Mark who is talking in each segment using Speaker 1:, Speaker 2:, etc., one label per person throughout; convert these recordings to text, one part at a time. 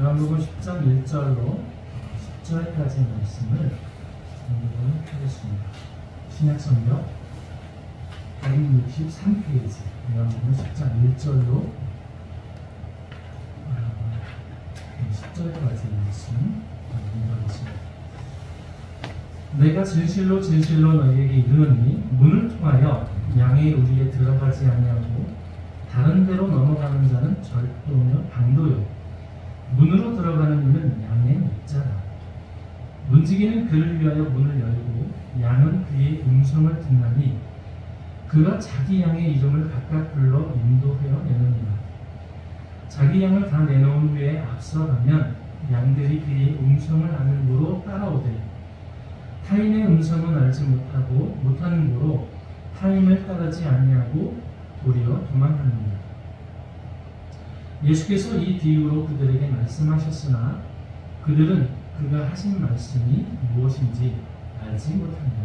Speaker 1: 요한복음 10장 1절로 10절까지의 말씀을 공부를 하겠습니다. 신약성경 163페이지 요한복음 10장 1절로 10절까지의 말씀 공부하겠습니다. 내가 진실로 진실로 너희에게 이르노니 문을 통하여 양의 우리에 들어가지 아니하고 다른 데로 넘어가는 자는 절도며 방도요 문으로 들어가는 이는 양의 목자라. 문지기는 그를 위하여 문을 열고 양은 그의 음성을 듣나니 그가 자기 양의 이름을 각각 불러 인도하여 내느니라. 자기 양을 다 내놓은 후에 앞서가면 양들이 그의 음성을 아는 고로 따라오되 타인의 음성은 알지 못하는 고로 타인을 따르지 아니하고 도리어 도망하느니라. 예수께서 이 비유로 그들에게 말씀하셨으나 그들은 그가 하신 말씀이 무엇인지 알지 못합니다.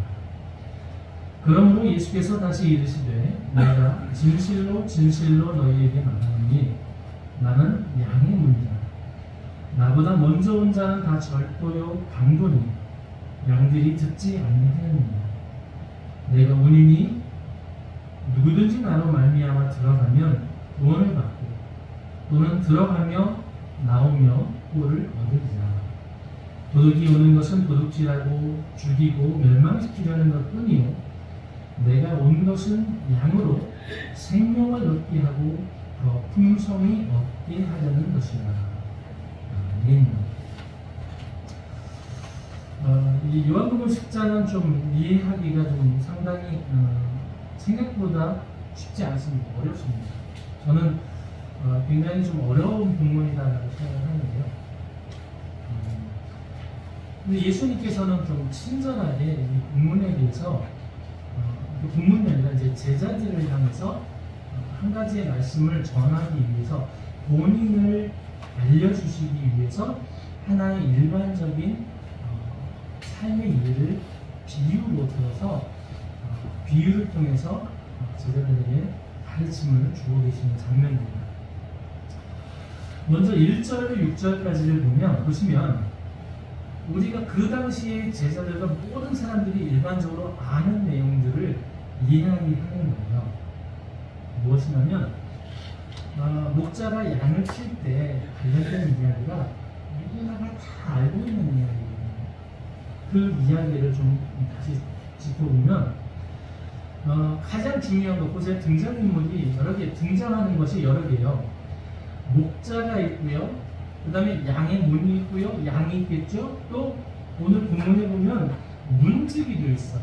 Speaker 1: 그러므로 예수께서 다시 이르시되 내가 진실로 진실로 너희에게 말하노니 나는 양의 문이라. 나보다 먼저 온 자는 다 절도요 강도니 양들이 듣지 아니하느니라. 내가 문이니 누구든지 나로 말미암아 들어가면 구원을 받고 또는 들어가며 나오며 꼴을 얻으리라. 도둑이 오는 것은 도둑질하고 죽이고 멸망시키려는 것뿐이요 내가 온 것은 양으로 생명을 얻게 하고 더 풍성히 얻게 하려는 것이라. 아멘. 이 요한복음 10장은 좀 이해하기가 좀 상당히 생각보다 쉽지 않습니다. 어렵습니다. 저는 굉장히 좀 어려운 본문이다라고 생각하는데요. 근데 예수님께서는 좀 친절하게 이 본문에 대해서 본문이 아니라 이제 제자들을 향해서 한 가지의 말씀을 전하기 위해서 본인을 알려주시기 위해서 하나의 일반적인 삶의 일을 비유로 들어서 비유를 통해서 제자들에게 가르침을 주고 계시는 장면입니다. 먼저 1절로 6절까지를 보시면 우리가 그 당시에 제자들과 모든 사람들이 일반적으로 아는 내용들을 이야기하는 거예요. 무엇이냐면 목자가 양을 칠 때 관련된 이야기가 누구나가 다 알고 있는 이야기거든요. 그 이야기를 좀 다시 짚어보면 가장 중요한 것, 보세요. 등장인물이 여러 개, 등장하는 것이 여러 개요. 목자가 있고요. 그 다음에 양의 문이 있고요. 양이 있겠죠. 또 오늘 본문에 보면 문지기도 있어요.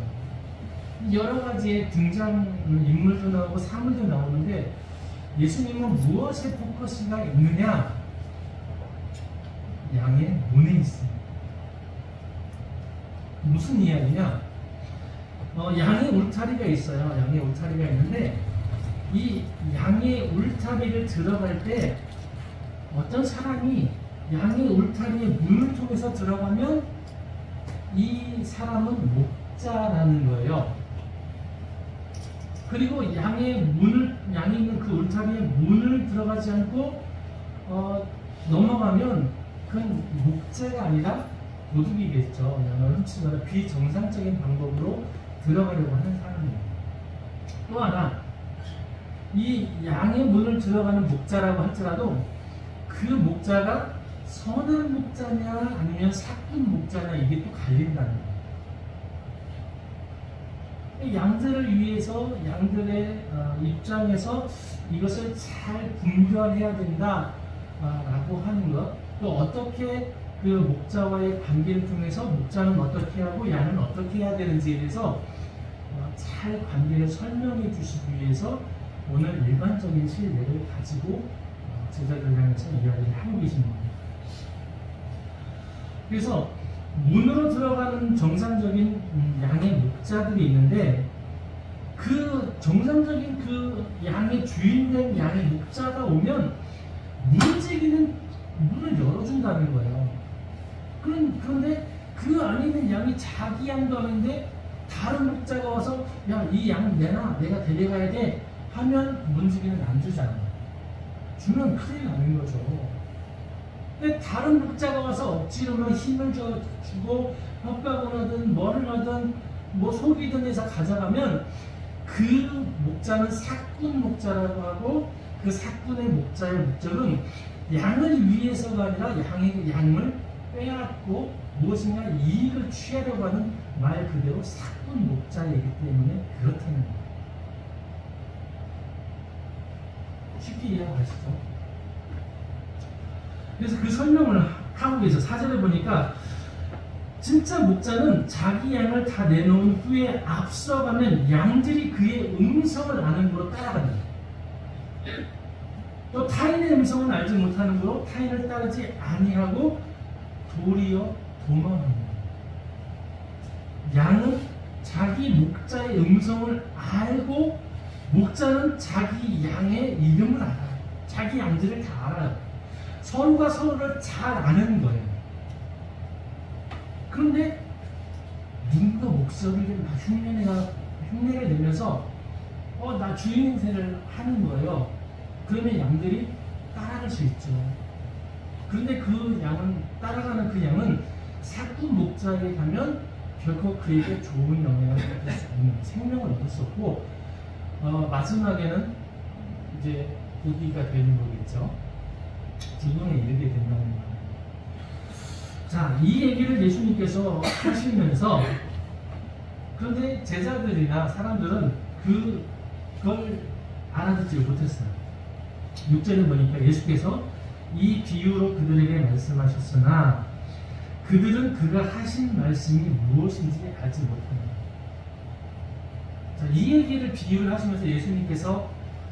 Speaker 1: 여러 가지의 등장인물도 나오고 사물도 나오는데 예수님은 무엇에 포커스가 있느냐? 양의 문에 있습니다. 무슨 이야기냐? 양의 울타리가 있어요. 양의 울타리가 있는데 이 양의 울타리를 들어갈 때 어떤 사람이 양의 울타리의 문을 통해서 들어가면 이 사람은 목자라는 거예요. 그리고 양이 있는 그 울타리의 문을 들어가지 않고 넘어가면 그건 목자가 아니라 도둑이겠죠. 양을 훔치거나 비정상적인 방법으로 들어가려고 하는 사람이에요. 또 하나, 이 양의 문을 들어가는 목자라고 할지라도 그 목자가 선한 목자냐 아니면 사꾼 목자냐 이게 또 갈린다는 거예요. 양들을 위해서 양들의 입장에서 이것을 잘 분별해야 된다 라고 하는 것, 또 어떻게 그 목자와의 관계를 통해서 목자는 어떻게 하고 양은 어떻게 해야 되는지에 대해서 잘 관계를 설명해 주시기 위해서 오늘 일반적인 신뢰를 가지고 제자들 향해서 이야기를 하고 계신 겁니다. 그래서 문으로 들어가는 정상적인 양의 목자들이 있는데 그 정상적인 그 양의 주인된 양의 목자가 오면 문지기는 문을 열어준다는 거예요. 그런데 그 안에 있는 양이 자기 양도 아닌데 다른 목자가 와서 야, 이 양 내놔, 내가 데려가야 돼 하면 문지기는 안 주잖아요. 주면 큰일 나는 거죠. 근데 다른 목자가 와서 억지로 막 힘을 주고 협박을 하든 뭐를 하든 뭐 속이든 해서 가져가면 그 목자는 사꾼 목자라고 하고, 그 사꾼의 목자의 목적은 양을 위해서가 아니라 양을 빼앗고 무엇인가 이익을 취하려고 하는 말 그대로 사꾼 목자이기 때문에 그렇다는 거예요. 쉽게 이해하시죠? 그래서 그 설명을 하고 계셔. 4절에 보니까 진짜 목자는 자기 양을 다 내놓은 후에 앞서가면 양들이 그의 음성을 아는 거로 따라간다. 또 타인의 음성을 알지 못하는 거로 타인을 따르지 아니하고 도리어 도망합니다. 양은 자기 목자의 음성을 알고, 목자는 자기 양의 이름을 알아요. 자기 양들을 다 알아요. 서로가 서로를 잘 아는 거예요. 그런데 누군가 목소리를 막 흉내를 내면서 나 주인 행세를 하는 거예요. 그러면 양들이 따라갈 수 있죠. 그런데 그 양은, 따라가는 그 양은 사꾼 목자에게 가면 결코 그에게 좋은 영향을 받을 수 없는, 생명을 얻을 수 없고, 마지막에는 이제 고기가 되는 거겠죠. 죽음에 이르게 된다는 거예요. 자, 이 얘기를 예수님께서 하시면서, 그런데 제자들이나 사람들은 그걸 알아듣지 못했어요. 6절에 보니까 예수께서 이 비유로 그들에게 말씀하셨으나 그들은 그가 하신 말씀이 무엇인지 알지 못합니다. 자, 이 얘기를 비유를 하시면서 예수님께서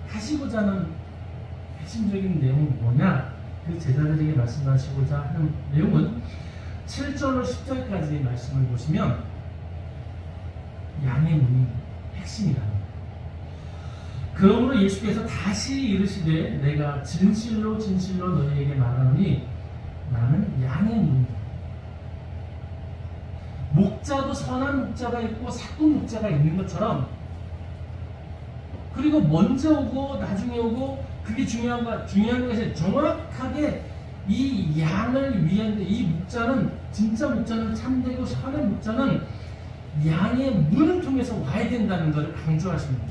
Speaker 1: 하시고자 하는 핵심적인 내용은 뭐냐? 그 제자들에게 말씀하시고자 하는 내용은 7절로 10절까지 말씀을 보시면 양의 문이 핵심이다. 그러므로 예수께서 다시 이르시되 내가 진실로 진실로 너희에게 말하노니 나는 양의 문이다. 목자도 선한 목자가 있고 사꾼 목자가 있는 것처럼, 그리고 먼저 오고 나중에 오고, 그게 중요한 것이 정확하게 이 양을 위한, 이 목자는, 진짜 목자는, 참되고 선한 목자는 양의 문을 통해서 와야 된다는 것을 강조하십니다.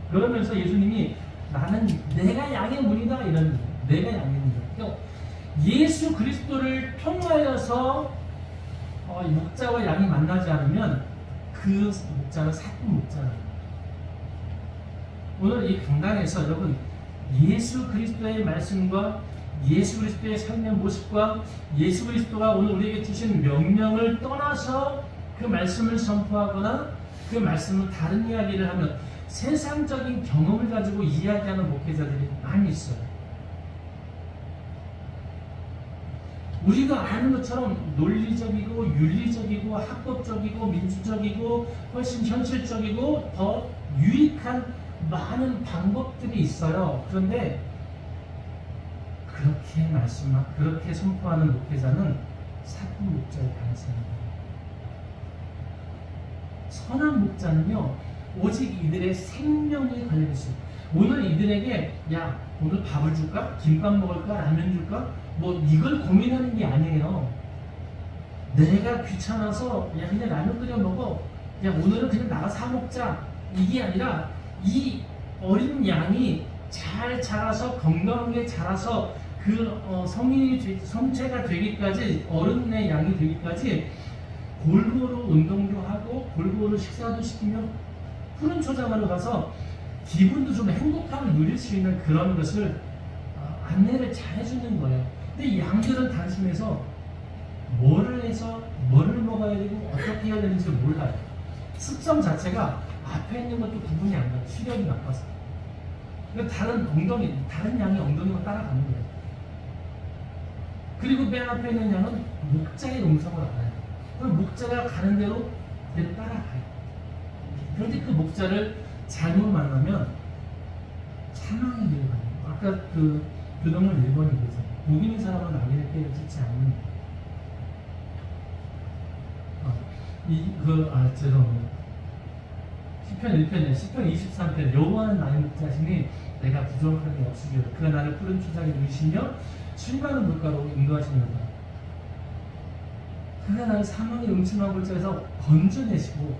Speaker 1: 그러면서 예수님이 나는 내가 양의 문이다, 이런 거예요. 내가 양의 문이다. 그러니까 예수 그리스도를 통하여서 목자와 양이 만나지 않으면 그 목자는 사꾼 목자라는 거예요. 오늘 이 강단에서 여러분 예수 그리스도의 말씀과 예수 그리스도의 삶의 모습과 예수 그리스도가 오늘 우리에게 주신 명령을 떠나서 그 말씀을 선포하거나 그 말씀을 다른 이야기를 하면 세상적인 경험을 가지고 이야기하는 목회자들이 많이 있어요. 우리가 아는 것처럼 논리적이고 윤리적이고 합법적이고 민주적이고 훨씬 현실적이고 더 유익한 많은 방법들이 있어요. 그런데 그렇게 선포하는 목회자는 사꾼 목자의 가능성입니다. 선한 목자는요, 오직 이들의 생명에 걸려있어요. 오늘 이들에게 야, 오늘 밥을 줄까? 김밥 먹을까? 라면 줄까? 뭐 이걸 고민하는 게 아니에요. 내가 귀찮아서 야 그냥 라면 끓여 먹어. 야 오늘은 그냥 나가 사 먹자. 이게 아니라 이 어린 양이 잘 자라서 건강하게 자라서 그 성체가 되기까지, 어른의 양이 되기까지 골고루 운동도 하고 골고루 식사도 시키며 푸른 초장으로 가서 기분도 좀 행복함을 누릴 수 있는 그런 것을 안내를 잘 해주는 거예요. 근데 이 양들은 단순해서 뭐를 해서 뭐를 먹어야 되고 어떻게 해야 되는지 몰라요. 습성 자체가 앞에 있는 것도 구분이 안 가요. 시력이 나빠서. 그러니까 다른 양이 엉덩이만 따라가는 거예요. 그리고 맨 앞에 있는 양은 목자의 음성을 알아요. 그럼 목자가 가는 대로 따라가요. 그런데 그 목자를 잘못 만나면 사망의 길을 가요. 아까 그 교동문 1번이 그래서 복 있는 사람은 낙인의 때를 찢지 않는. 죄송합니다. 시편 1편에 시편 23편 여호와는 나의 목자시니 내가 부족함이 없으리라. 그가 나를 푸른 초장에 누이시며 쉴만한 물가로 인도하시는다. 그가 나를 사망의 음침한 골짜기에서 건져내시고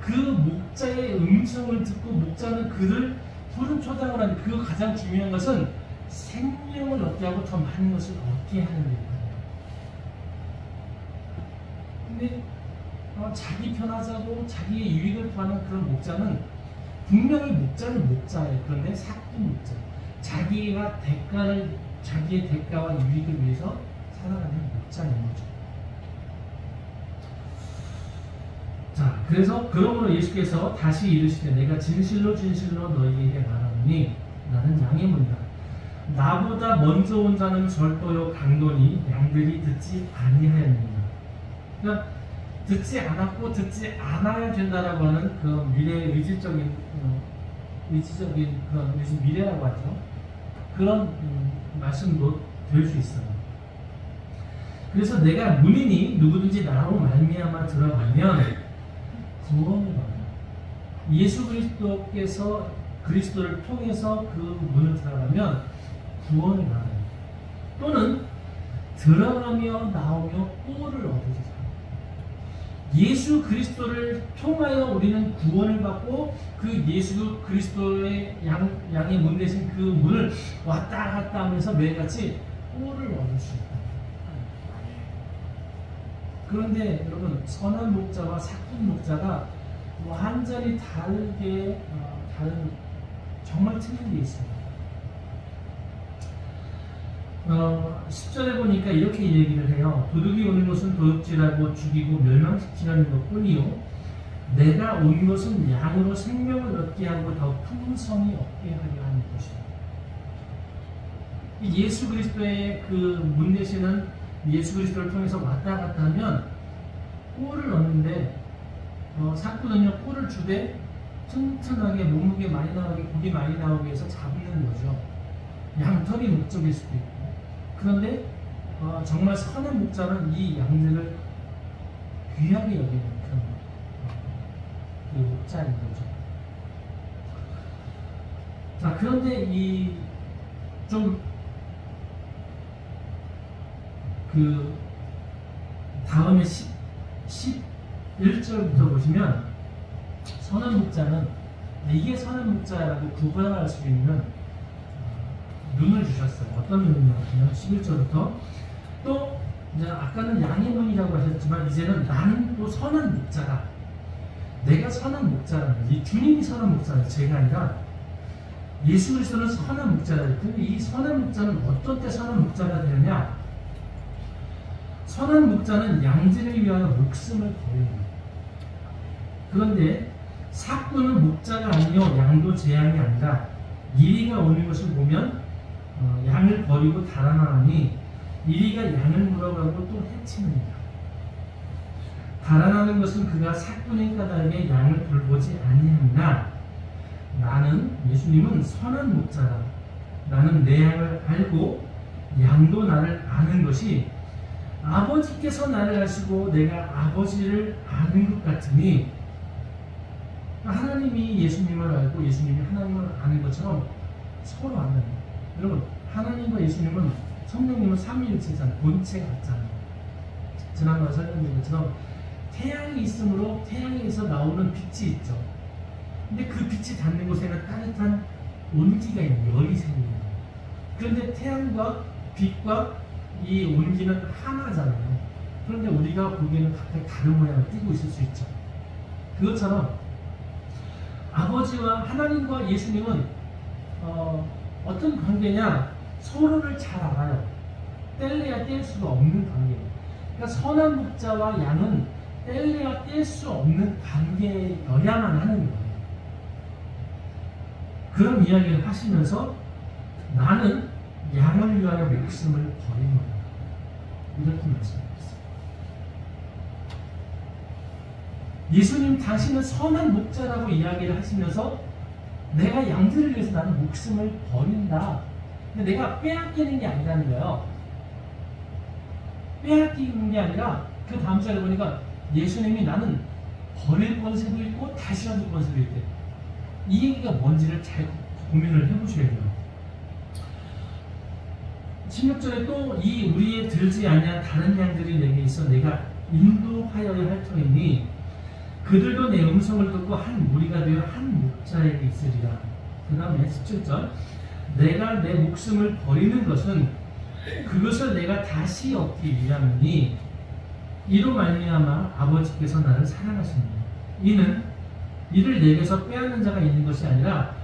Speaker 1: 그 목자의 음성을 듣고 목자는 그를 푸른 초장을 하는 그 가장 중요한 것은 생명을 얻게 하고 더 많은 것을 얻게 하는 일입니다. 근데 자기 편하자고 자기의 유익을 구하는 그런 목자는 분명히 목자는 목자예요. 그런데 사꾼 목자. 자기의 대가와 유익을 위해서 살아가는 목자인 거죠. 자, 그래서 그러므로 예수께서 다시 이르시되 내가 진실로 진실로 너희에게 말하노니 나는 양의 문이다. 나보다 먼저 온 자는 절도요 강도니 양들이 듣지 아니하였느니라. 그러니까 듣지 않았고 듣지 않아야 된다라고 하는 그 의지적인 그런 미래라고 하죠. 그런 말씀도 될 수 있어요. 그래서 내가 문이니 누구든지 나로 말미암아 들어가면 구원을 받아요. 예수 그리스도께서 그리스도를 통해서 그 문을 들어가면 구원을 받아요. 또는 들어가며 나오며 꼴을 얻으리라. 예수 그리스도를 통하여 우리는 구원을 받고 그 예수 그리스도의 양의 문 대신 그 문을 왔다 갔다 하면서 매일같이 꼴을 얻을 수 있다. 그런데 여러분, 선한 목자와 사꾼 목자가 완전히 다르게 다른 정말 틀린 게 있습니다. 10절에 보니까 이렇게 얘기를 해요. 도둑이 오는 것은 도둑질하고 죽이고 멸망시키려는 것뿐이요 내가 온 것은 양으로 생명을 얻게 하고 더 풍성히 얻게 하려 하는 것이다. 예수 그리스도의 그 문 대신은 예수 그리스도를 통해서 왔다 갔다 하면 꼴을 얻는데 사꾼은요 꼴을 주되 튼튼하게 몸무게 많이 나오게 고기 많이 나오게 해서 잡는 거죠. 양털이 목적일 수도 있고. 그런데 정말 선한 목자는 이 양들을 귀하게 여기는 그런 그 목자인 거죠. 자, 그런데 다음에 11절부터 보시면 선한 목자는 이게 선한 목자라고 구분할 수 있는 눈을 주셨어요. 어떤 눈이냐면 11절부터 또 이제 아까는 양의 눈이라고 하셨지만 이제는 나는 또 선한 목자다. 내가 선한 목자라는 거지. 주님이 선한 목자다. 제가 아니라 예수 그리스도는 선한 목자다. 근데 이 선한 목자는 어떤 때 선한 목자가 되느냐? 선한 목자는 양들을 위하여 목숨을 버립니다. 그런데 사꾼은 목자가 아니요 양도 재앙이 아니라 이리가 오는 것을 보면 양을 버리고 달아나니 이리가 양을 물어가고 또 해치느니라. 달아나는 것은 그가 사꾼의 까닭에 양을 돌보지 아니하니라. 나는 예수님은 선한 목자다. 나는 내 양을 알고 양도 나를 아는 것이 아버지께서 나를 아시고 내가 아버지를 아는 것 같으니 하나님이 예수님을 알고 예수님이 하나님을 아는 것처럼 서로 아는. 여러분, 하나님과 예수님은 성령님은 삼위일체잖아요. 본체 같잖아요. 지난번에 설명드린 것처럼 태양이 있으므로 태양에서 나오는 빛이 있죠. 근데 그 빛이 닿는 곳에는 따뜻한 온기가 있는 열이 생깁니다. 그런데 태양과 빛과 이 온기는 하나잖아요. 그런데 우리가 보기에는 각각 다른 모양을 띠고 있을 수 있죠. 그것처럼 아버지와 하나님과 예수님은 어떤 관계냐? 서로를 잘 알아요. 뗄래야 뗄 수가 없는 관계예요. 그러니까 선한 목자와 양은 뗄래야 뗄 수 없는 관계여야만 하는 거예요. 그런 이야기를 하시면서 나는 양을 위하여 목숨을 버리노라. 이렇게 말씀하셨어요. 예수님 당신은 선한 목자라고 이야기를 하시면서 내가 양들을 위해서 나는 목숨을 버린다. 근데 내가 빼앗기는 게 아니라는 거예요. 빼앗기는 게 아니라 그 다음 절에 보니까 예수님이 나는 버릴 권세도 있고 다시 얻을 권세도 있대. 이 얘기가 뭔지를 잘 고민을 해보셔야 돼요. 16절에 또 이 우리의 들지 아니한 다른 양들이 내게 있어 내가 인도하여야 할 터이니 그들도 내 음성을 듣고 한 무리가 되어 한 목자에게 있으리라. 그 다음에 17절 내가 내 목숨을 버리는 것은 그것을 내가 다시 얻기 위함이니 이로 말미암아 아버지께서 나를 사랑하십니다. 이는 이를 내게서 빼앗는 자가 있는 것이 아니라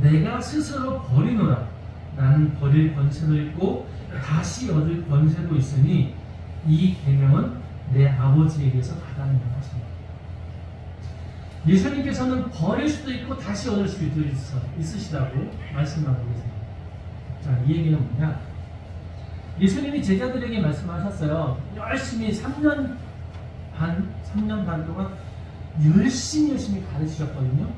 Speaker 1: 내가 스스로 버리노라. 나는 버릴 권세도 있고 다시 얻을 권세도 있으니 이 계명은 내 아버지에게서 받았느니라 하십니다. 예수님께서는 버릴 수도 있고 다시 얻을 수도 있으시다고 말씀하고 계세요. 자, 이 얘기는 뭐냐? 예수님이 제자들에게 말씀하셨어요. 열심히 3년 반 동안 열심히 가르치셨거든요.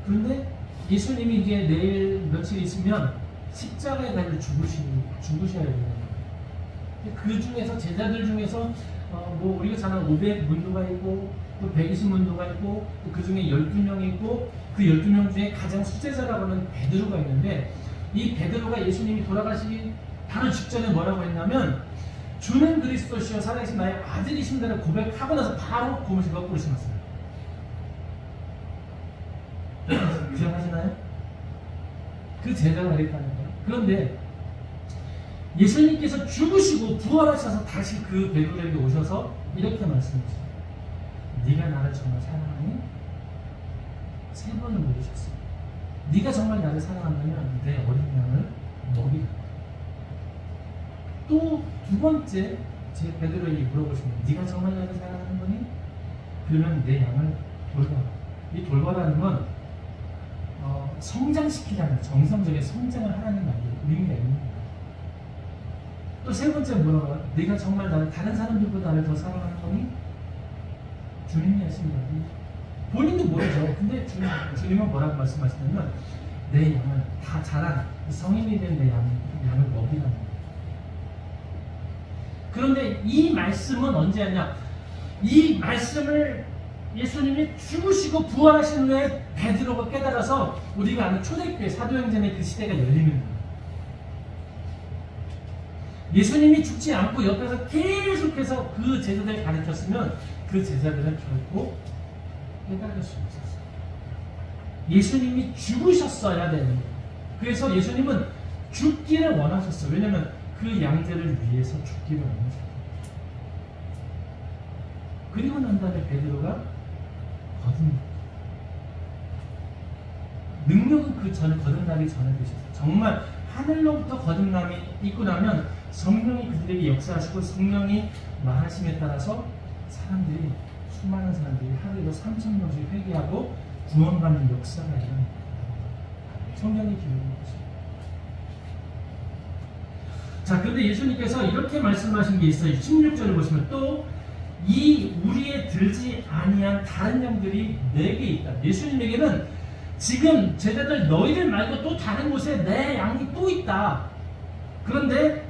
Speaker 1: 그런데 예수님이 이제 내일 며칠 있으면 십자가에 달려 죽으셔야 되는 거예요. 그 중에서 제자들 중에서 뭐 우리가 잘 아는 500문도가 있고 또 120문도가 있고 또 그 중에 12명이 있고 그 12명 중에 가장 수제자라고 하는 베드로가 있는데 이 베드로가 예수님이 돌아가시기 바로 직전에 뭐라고 했냐면 주는 그리스도시여 살아계신 나의 아들이신다를 고백하고 나서 바로 고무신 거꾸로 신었어요. 기억하시나요? 그 제자가 그랬다는 거예요. 그런데 예수님께서 죽으시고 부활하셔서 다시 그 베드로에게 오셔서 이렇게 말씀하셨어요. 네가 나를 정말 사랑하니? 3번을 물으셨어요. 네가 정말 나를 사랑한다면 내 어린 양을 먹이라. 또 2번째 제 베드로에게 물어보시면 네가 정말 나를 사랑하는 거니? 그러면 내 양을 돌봐라. 이 돌봐라는 건 성장시키자는 정상적인 성장을 하라는 말이 의미가 있는 거예요. 또 3번째 물어봐. 네가 정말 나를 다른 사람들보다 나를 더 사랑하는 거니? 주님이 하십니다. 본인도 모르죠. 근데 주님은 뭐라고 말씀하시냐면 내 양을 다 자란 성인이 된 내 양을 먹이라는 거예요. 그런데 이 말씀은 언제 하냐? 이 말씀을 예수님이 죽으시고 부활하신 후에 베드로가 깨달아서 우리가 아는 초대교회 사도행전의 그 시대가 열리는 거예요. 예수님이 죽지 않고 옆에서 계속해서 그 제자들을 가르쳤으면 그 제자들은 결코 깨달을 수 없었어요. 예수님이 죽으셨어야 되는 거예요. 그래서 예수님은 죽기를 원하셨어요. 왜냐하면 그 양들을 위해서 죽기를 원하셨어요. 그리고 난 다음에 베드로가 거듭 능력은 그 전에 거듭나기 전에 되셨어요. 정말 하늘로부터 거듭남이 있고 나면 성령이 그들에게 역사하시고 성령이 말하심에 따라서 사람들이 수많은 사람들이 하루에도 3,000명씩 회개하고 구원받는 역사가 일어납니다. 성령이 기울이는 것입니다. 자, 그런데 예수님께서 이렇게 말씀하신 게 있어요. 16절을 보시면 또 이 우리의 들지 아니한 다른 양들이 내게 있다. 예수님에게는 지금 제자들 너희들 말고 또 다른 곳에 내 양이 또 있다. 그런데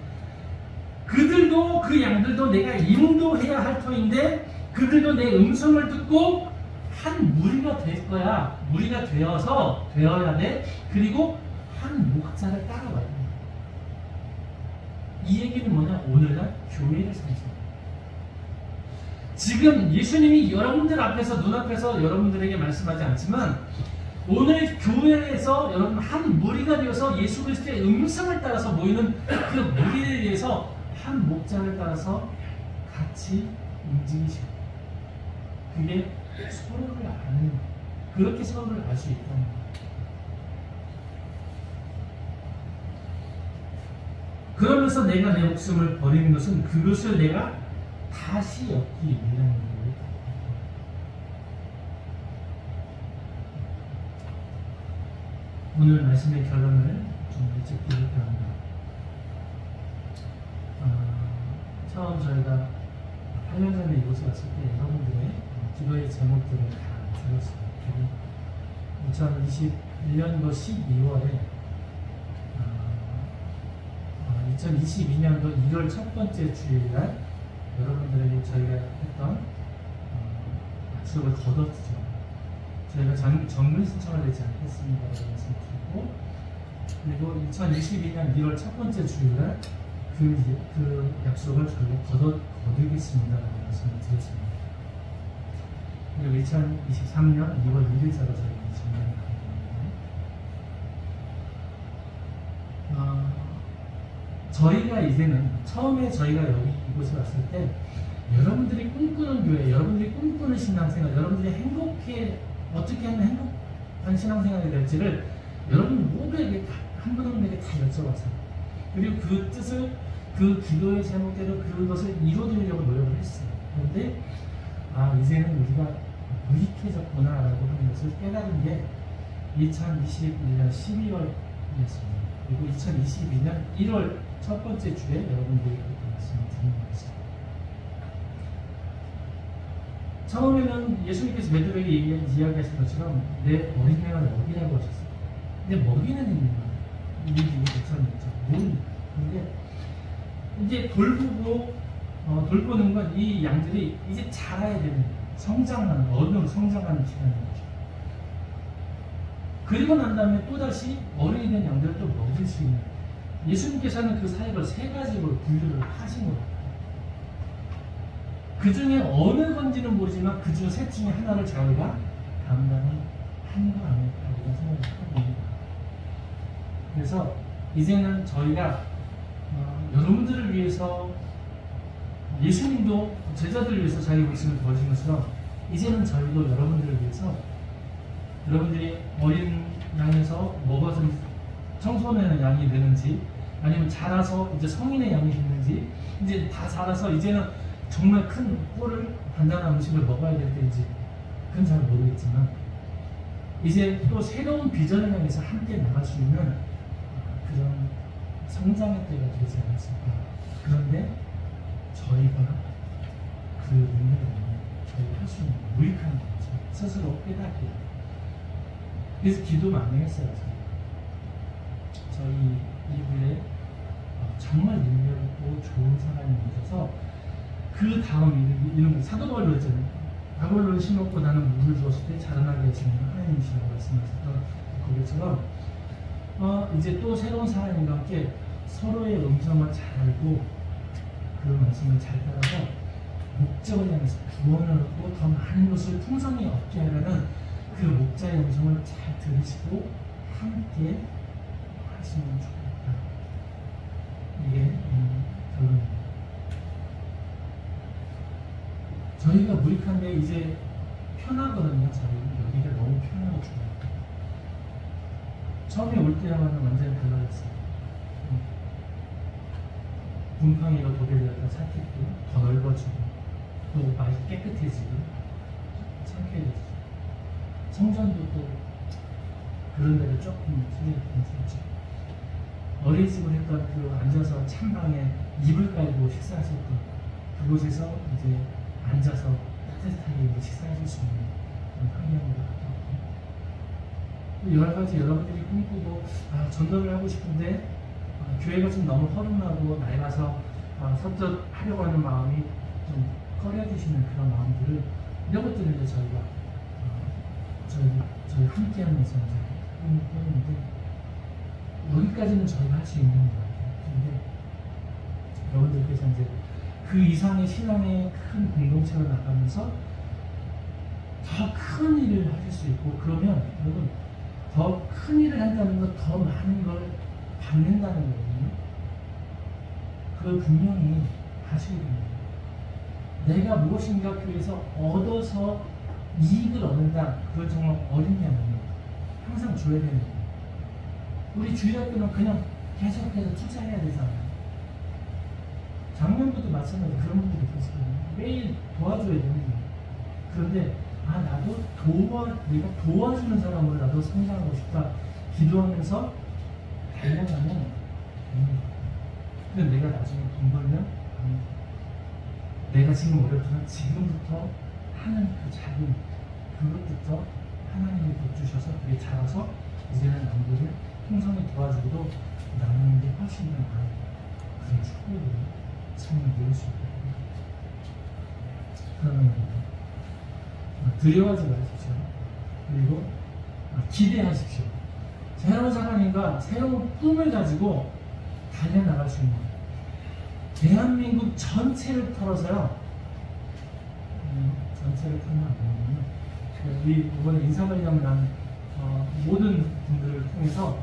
Speaker 1: 그들도 그 양들도 내가 인도해야 할 터인데 그들도 내 음성을 듣고 한 무리가 될 거야. 무리가 되어야 돼. 그리고 한 목자를 따라와야 돼. 이 얘기는 뭐냐? 오늘날 교회를 상징합니다. 지금 예수님이 여러분들 앞에서 눈앞에서 여러분들에게 말씀하지 않지만 오늘 교회에서 여러분 한 무리가 되어서 예수 그리스도의 음성을 따라서 모이는 그 무리에 대해서 한 목자를 따라서 같이 움직이시고 그게 서로를 아는 그렇게 서로를 알 수 있다는 거예요. 그러면서 내가 내 목숨을 버리는 것은 그것을 내가 다시 얻기 위한 거예요. 오늘 말씀의 결론을 좀 일찍 드릴까 합니다. 처음 저희가 8년 전에 이곳에 왔을 때 여러분들의 기도의 제목들을 다 들었어요. 2021년도 12월에 2022년도 1월 첫 번째 주일날 여러분들에게 저희가 했던 약속을 거뒀죠. 저희가 정문 신청을 내지 않겠습니다라고 말씀드렸고 있고, 그리고 2022년 1월 첫 번째 주일날 그 약속을 저희가 거두겠습니다라고 말씀을 드렸습니다. 그리고 2023년 2월 1일자로 저희가 정리를 하는 저희가 이제는 처음에 저희가 여기 이곳에 왔을 때 여러분들이 꿈꾸는 교회, 여러분들이 꿈꾸는 신앙생활, 여러분들이 어떻게 하면 행복한 신앙생활이 될지를 여러분 모두에게 한 분 한 분에게 다 여쭤봤어요. 그리고 그 뜻을 그 기도의 제목대로 그것을 이루어드리려고 노력을 했어요. 그런데 이제는 우리가 무익해졌구나라고 하는 것을 깨달은 게 2021년 12월이었습니다. 그리고 2022년 1월 첫 번째 주에 여러분들이 그렇게 말씀을 드리는 것입니다. 처음에는 예수님께서 베드로에게 이야기하신 것처럼 내 어린 양을 먹이라고 하셨어요. 근데 먹이는 의미가 우리 목사님이죠. 근데 이제 돌보는 건 이 양들이 이제 자라야 되는 성장하는 어른으로 성장하는 시간인 거죠. 그리고 난 다음에 또다시 어른이 된 양들을 또 먹일 수 있는 예수님께서는 그 사역을 세 가지로 분류를 하신 거예요. 그 중에 어느 건지는 모르지만 그 중 셋 중에 하나를 저희가 감당을 한 거 아닐까 생각을 해봅니다. 그래서 이제는 저희가 여러분들을 위해서 예수님도 제자들을 위해서 자기 목숨을 버리신 것처럼 이제는 저희도 여러분들을 위해서 여러분들이 어린 양에서 먹어서 청소년의 양이 되는지 아니면 자라서 이제 성인의 양이 되는지 이제 다 자라서 이제는 정말 큰 꼴을 단단한 음식을 먹어야 될 때인지 그건 잘 모르겠지만 이제 또 새로운 비전을 향해서 함께 나갈 수 있는 그런 성장의 때가 되지 않았을까. 그런데 저희가 그 능력을 저희가 할 수 있는 무익한 거죠. 스스로 깨닫게. 그래서 기도 많이 했어요. 저희 이후에 정말 능력 있고 좋은 사람이 되셔서 그 다음 이런 사도 바울로 했잖아요. 바울로 심었고 나는 물을 주었을 때 자라나게 하시는 하나님이시라고 말씀하셨던 그것처럼 이제 또 새로운 사람과 함께 서로의 음성을 잘 알고 그 말씀을 잘 따라서 목적을 향해서 구원을 얻고 더 많은 것을 풍성히 얻게 하려는 그 목자의 음성을 잘 들으시고 함께 하시면 좋겠다. 이게 결론입니다. 저희가 무익한데 이제 편하거든요. 저희 여기가 너무 편하고 좋아요. 처음에 올 때와는 완전히 달라졌어요. 곰팡이가 도배되었다 삭히고 더 넓어지고 또 많이 깨끗해지고 상쾌해지고 성전도 또 그런 데를 조금 괜찮죠. 어린이집을 했던 그 앉아서 찬방에 이불 깔고 식사하셨던 그곳에서 이제 앉아서 따뜻하게 식사하실 수 있는 그런 환경으로 바뀌었고 여러 가지 여러분들이 꿈꾸고 전도를 하고 싶은데 교회가 좀 너무 허름하고 낡아서 선전하려고 하는 마음이 좀 꺼려지시는 그런 마음들을 이런 것들을 이제 저희가 저희 함께하면서 꿈꾸는데 여기까지는 저희가 할 수 있는 것 같아요. 근데 여러분들께서 이제 그 이상의 신앙의 큰 공동체로 나가면서 더 큰 일을 하실 수 있고 그러면 여러분 더 큰 일을 한다는 건 더 많은 걸 받는다는 거거든요. 그걸 분명히 하셔야 됩니다. 내가 무엇인가 교회에서 얻어서 이익을 얻는다. 그건 정말 어린 게 아니에요. 항상 줘야 되는 거예요. 우리 주일학교는 그냥 계속해서 투자해야 되잖아요. 작년부터 마찬가지 그런 분들이 계세요. 매일 도와줘야 되는 거예요. 그런데 나도 내가 도와주는 사람으로 나도 성장하고 싶다. 기도하면서 달려가면 됩니다. 근데 내가 나중에 돈 벌면 내가 지금 어렵지만 지금부터 하는 그 작은 그것부터 하나님이 덧주셔서 그게 자라서 이제는 남들을 풍성히 도와주고도 나누는 게 훨씬 더 나은 그런 축복으로 삶을 누릴 수 있거든요. 그러면 두려워하지 마십시오. 그리고 기대하십시오. 새로운 사관님과 새로운 꿈을 가지고 달려나갈 수 있는 대한민국 전체를 털어서요. 전체를 털면 안 되는군요. 우리 이번에 인사관리하는 모든 분들을 통해서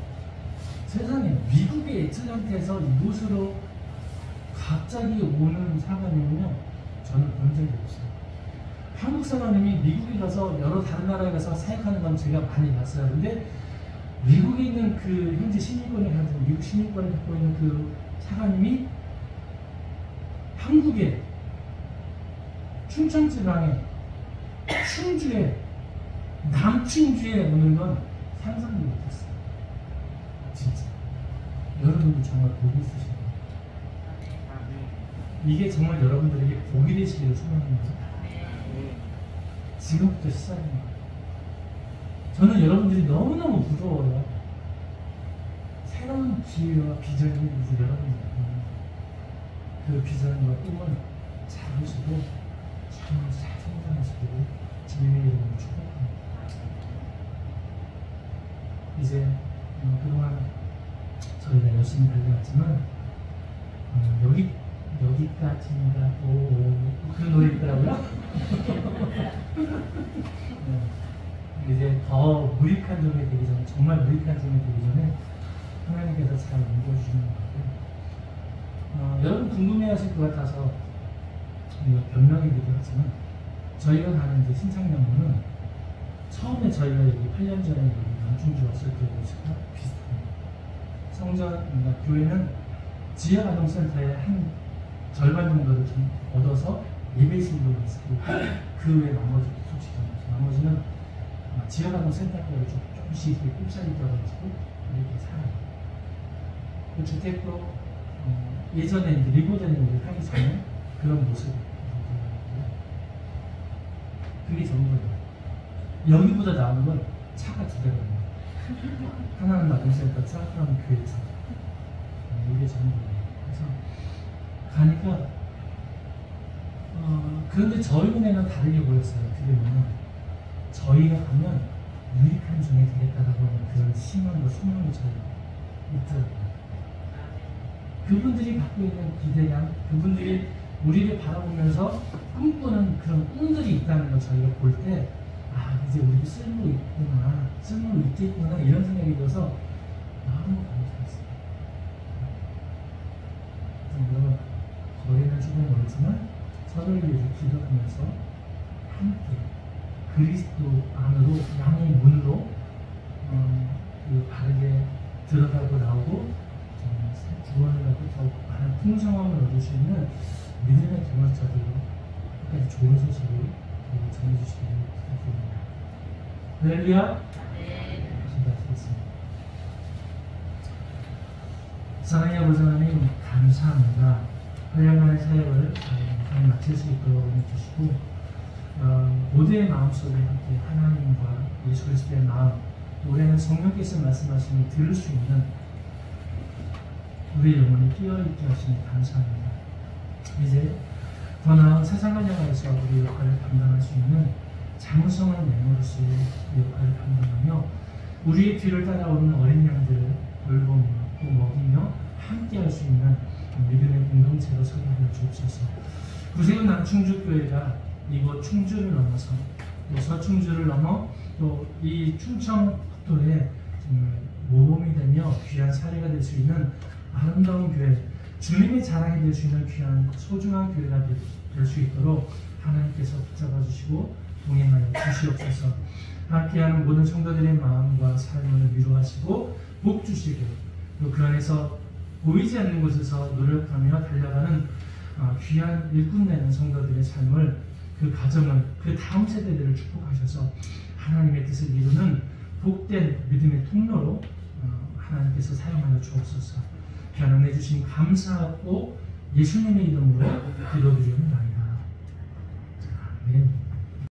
Speaker 1: 세상에 미국의 애틀랜타에서 이곳으로 갑자기 오는 사관님은요, 저는 본 적이 없어요. 한국 사관님이 미국에 가서 여러 다른 나라에 가서 사역하는 건 제가 많이 봤어요. 근데 미국에 있는 그 현재 시민권을 가진 미국 시민권을 갖고 있는 그 사관님이 한국에 충청지방에 충주에 남충주에 오는 건 상상도 못했어요. 진짜 여러분도 정말 복이 있으신 거예요. 이게 정말 여러분들에게 복이 되시기를 소망합니다. 지금부터 시작입니다. 저는 여러분들이 너무너무 부러워요. 새로운 기회와 비전이 이제 여러분들 그 비전과 꿈을 잡으시고 정말 잘 성장하시기를 주님의 이름으로 축복합니다. 이제 그동안 저희가 열심히 달려왔지만 여기까지인가 그런 노래 있더라고요. 네. 이제 더 무익한 점이 되기 전에, 정말 무익한 점이 되기 전에 하나님께서 잘 옮겨주시는 것 같아요. 여러분 궁금해하실 것 같아서 변명이기도 하지만 저희가 가는 이제 신창연구는 처음에 저희가 여기 8년 전에 여기 남충주 왔을 때 모습과 비슷합니다. 성전, 교회는 지하아동센터의 한 절반 정도를 좀 얻어서 예배실로 있고 그 외 나머지 소식입니다. 나머지는 지하아동센터를 조금씩 꼽사리 떠가지고 이렇게 살아요. 그 주택도 예전에 이제 리모델링을 하기 전에 그런 모습. 그게 전부예요. 여기보다 나은 건 차가 두 대가 있는 하나는 아동센터 차, 하나는 교회 차. 이게 전부예요. 그래서 가니까 그런데 저희 눈에는 다르게 보였어요. 어떻게 보면 저희가 가면 유익한 종이 되겠다라고 하는 그런 희망과 소망이 저희 있더라고요. 그분들이 갖고 있는 기대감, 그분들이 우리를 바라보면서 꿈꾸는 그런 꿈들이 있다는 걸 저희가 볼 때, 이제 우리도 쓸모 있구나, 쓸모 있겠구나, 이런 생각이 들어서 너무 감사했어요. 여러분, 거리는 조금 멀지만 서로를 위해서 기도하면서 함께 그리스도 안으로, 양의 문으로 바르게 들어가고 나오고 구원을 갖고 더욱 많은 풍성함을 얻을 수 있는 믿음의 동역자들로 끝까지 좋은 소식을 전해주시기를 부탁드립니다. 할렐루야. 기도하시겠습니다. 사랑의 아버지 하나님, 감사합니다. 8년간의 사역을 잘 마칠 수 있도록 해주시고 모두의 마음속에 함께 하나님과 예수 그리스도의 마음, 올해는 성령께서 말씀하시니 들을 수 있는 우리 영혼이 끼어있게 하시니 감사합니다. 이제 더 나은 세상을 향하여서 우리 역할을 감당할 수 있는 장성한 메모리스의 역할을 감당하며 우리의 뒤를 따라오는 어린 양들을 돌보며 또 먹이며 함께 할 수 있는 믿음의 공동체로 서게 하여 주옵소서. 구세군 남충주교회가 이곳 충주를 넘어서 또 서충주를 넘어 또 이 충청북도에 정말 모범이 되며 귀한 사례가 될 수 있는 아름다운 교회, 주님의 자랑이 될 수 있는 귀한 소중한 교회가 될 수 있도록 하나님께서 붙잡아 주시고 동행하여 주시옵소서. 함께하는 모든 성도들의 마음과 삶을 위로하시고 복 주시고 또 그 안에서 보이지 않는 곳에서 노력하며 달려가는 귀한 일꾼 내는 성도들의 삶을, 그 가정을, 그 다음 세대들을 축복하셔서 하나님의 뜻을 이루는 복된 믿음의 통로로 하나님께서 사용하여 주옵소서. 귀한 은혜 주신 감사하고 예수님의 이름으로 기도드리옵나이다. 아멘.